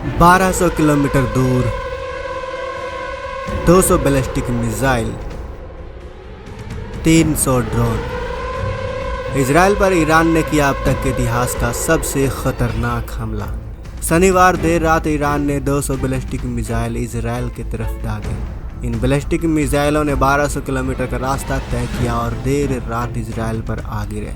1200 kilometre दूर 200 ballistic missile, 300 drone. Israel पर Iran ने किया अब तक के इतिहास का सबसे खतरनाक हमला। शनिवार देर रात ईरान ने 200 बैलिस्टिक मिसाइल इजराइल की तरफ दागे। इन बैलिस्टिक मिसाइलों ने 1200 किलोमीटर का रास्ता तय किया और देर रात इजराइल पर आ गिरे।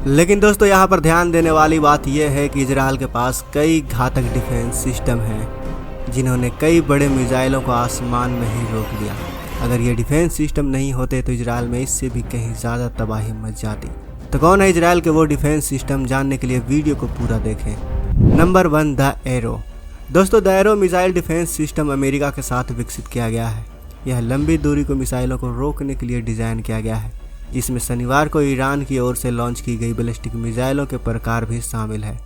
लेकिन दोस्तों, यहाँ पर ध्यान देने वाली बात यह है कि इजराइल के पास कई घातक डिफेंस सिस्टम हैं जिन्होंने कई बड़े मिसाइलों को आसमान में ही रोक दिया। अगर ये डिफेंस सिस्टम नहीं होते तो इजराइल में इससे भी कहीं ज़्यादा तबाही मच जाती। तो कौन है इजराइल के वो डिफेंस सिस्टम, जानने के लिए वीडियो को पूरा देखें। Number 1, the arrow. दोस्तों, the arrow missile defence system America के साथ विकसित किया गया है। यह लंबी दूरी को मिसाइलों को रोकने के लिए डिज़ाइन किया गया है, जिसमें शनिवार को ईरान की ओर से लॉन्च की गई बैलिस्टिक मिसाइलों के प्रकार भी शामिल है।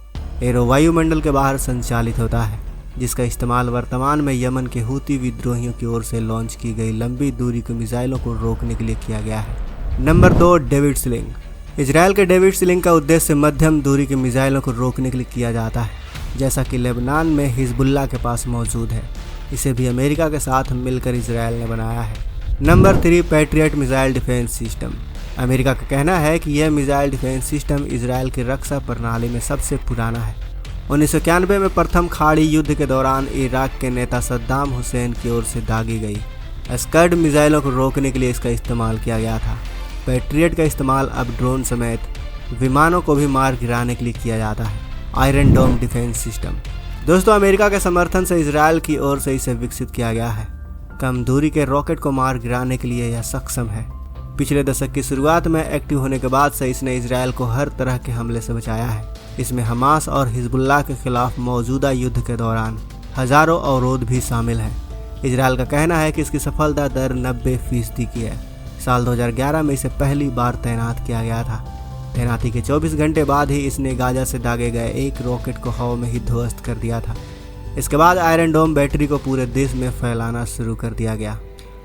एरो वायुमंडल के बाहर संचालित होता है, जिसका इस्तेमाल वर्तमान में यमन के हूती विद्रोहियों की ओर से लॉन्च की गई लंबी दूरी की मिसाइलों को रोकने के लिए किया गया है। Number 2, David sling. इजराइल के डेविड स्लिंग का उद्देश्य मध्यम दूरी की मिसाइलों को रोकने के लिए किया जाता है, जैसा कि लेबनान में हिजबुल्लाह के पास मौजूद है। इसे भी अमेरिका के साथ मिलकर इजराइल ने बनाया है। Number 3, patriot missile defence system. America का कहना है कि यह मिसाइल डिफेंस सिस्टम इजराइल की रक्षा प्रणाली में सबसे पुराना है। 1991 में प्रथम खाड़ी युद्ध के दौरान इराक के नेता सद्दाम हुसैन की ओर से दागी गई स्कड मिसाइलों को रोकने के लिए इसका इस्तेमाल किया गया था। पैट्रियट का इस्तेमाल अब ड्रोन समेत विमानों को भी मार गिराने के लिए किया जाता है। आयरन डोम डिफेंस सिस्टम। दोस्तों, अमेरिका के समर्थन से इजराइल की ओर से इसे विकसित किया गया है। कम दूरी के रॉकेट को मार गिराने के लिए यह सक्षम है। पिछले दशक की शुरुआत में एक्टिव होने के बाद से इसने इजराइल को हर तरह के हमले से बचाया है। इसमें हमास और हिजबुल्लाह के खिलाफ मौजूदा युद्ध के दौरान हजारों अवरोध भी शामिल हैं। इजराइल का कहना है कि इसकी सफलता दर 90% की है। साल 2011 में इसे पहली बार तैनात किया गया था। तैनाती के 24 घंटे बाद ही इसने गाजा से दागे गए एक रॉकेट को हवा में ही ध्वस्त कर दिया था। इसके बाद आयरन डोम बैटरी को पूरे देश में फैलाना शुरू कर दिया गया।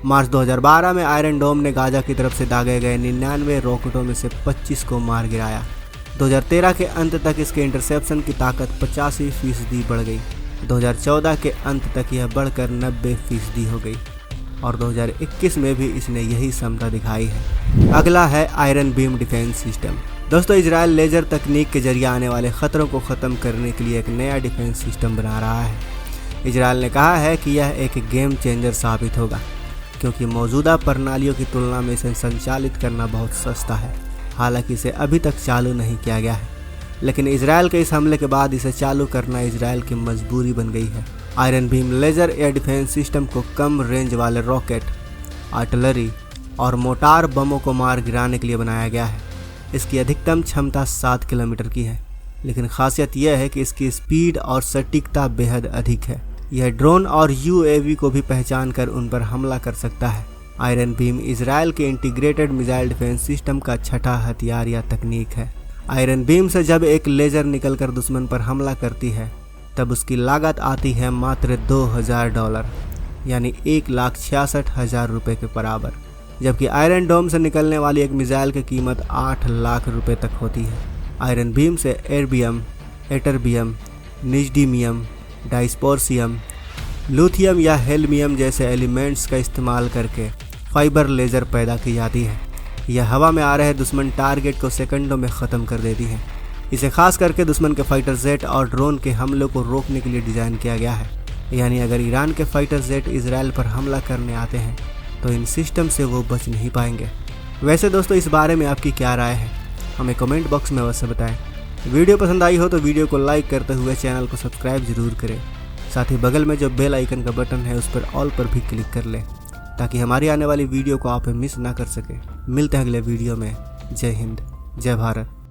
मार्च 2012 में आयरन डोम ने गाजा की तरफ से दागे गए 99 रॉकेटों में से 25 को मार गिराया। 2013 के अंत तक इसके इंटरसेप्शन की ताकत 85% बढ़ गई। 2014 के अंत तक यह बढ़कर 90% हो गई और 2021 में भी इसने यही क्षमता दिखाई है। अगला है आयरन बीम डिफेंस सिस्टम। दोस्तों, इजराइल लेजर तकनीक के जरिए आने वाले खतरों को ख़त्म करने के लिए एक नया डिफेंस सिस्टम बना रहा है। इजराइल ने कहा है कि यह एक गेम चेंजर साबित होगा, क्योंकि मौजूदा प्रणालियों की तुलना में इसे संचालित करना बहुत सस्ता है। हालांकि इसे अभी तक चालू नहीं किया गया है, लेकिन इजराइल के इस हमले के बाद इसे चालू करना इजराइल की मजबूरी बन गई है। Iron Beam laser air defence system को कम रेंज वाले रॉकेट, आर्टिलरी और मोटार बमों को मार गिराने के लिए बनाया गया है। इसकी अधिकतम क्षमता 7 किलोमीटर की है, लेकिन खासियत यह है कि इसकी स्पीड और सटीकता बेहद अधिक है। यह ड्रोन और यूएवी को भी पहचान कर उन पर हमला कर सकता है। आयरन बीम इजराइल के इंटीग्रेटेड मिसाइल डिफेंस सिस्टम का छठा हथियार या तकनीक है। आयरन बीम से जब एक लेजर निकलकर दुश्मन पर हमला करती है, तब उसकी लागत आती है मात्र $2000, यानी 1,66,000 रुपये के बराबर, जबकि आयरन डोम से निकलने वाली एक मिसाइल की कीमत 8 लाख रुपये तक होती है। आयरन बीम से एर्बियम, एटरबियम, निजडीमियम, डाइस्पोर्सियम, लूथियम या हेल्मियम जैसे एलिमेंट्स का इस्तेमाल करके फाइबर लेज़र पैदा की जाती है। यह हवा में आ रहे दुश्मन टारगेट को सेकंडों में ख़त्म कर देती है। इसे खास करके दुश्मन के फाइटर जेट और ड्रोन के हमलों को रोकने के लिए डिज़ाइन किया गया है। यानी अगर ईरान के फाइटर जेट इजराइल पर हमला करने आते हैं तो इन सिस्टम से वो बच नहीं पाएंगे। वैसे दोस्तों, इस बारे में आपकी क्या राय है, हमें कमेंट बॉक्स में अवश्य बताएं। वीडियो पसंद आई हो तो वीडियो को लाइक करते हुए चैनल को सब्सक्राइब जरूर करें। साथ ही बगल में जो बेल आइकन का बटन है उस पर ऑल पर भी क्लिक कर लें, ताकि हमारी आने वाली वीडियो को आप मिस ना कर सके। मिलते हैं अगले वीडियो में। जय हिंद, जय भारत।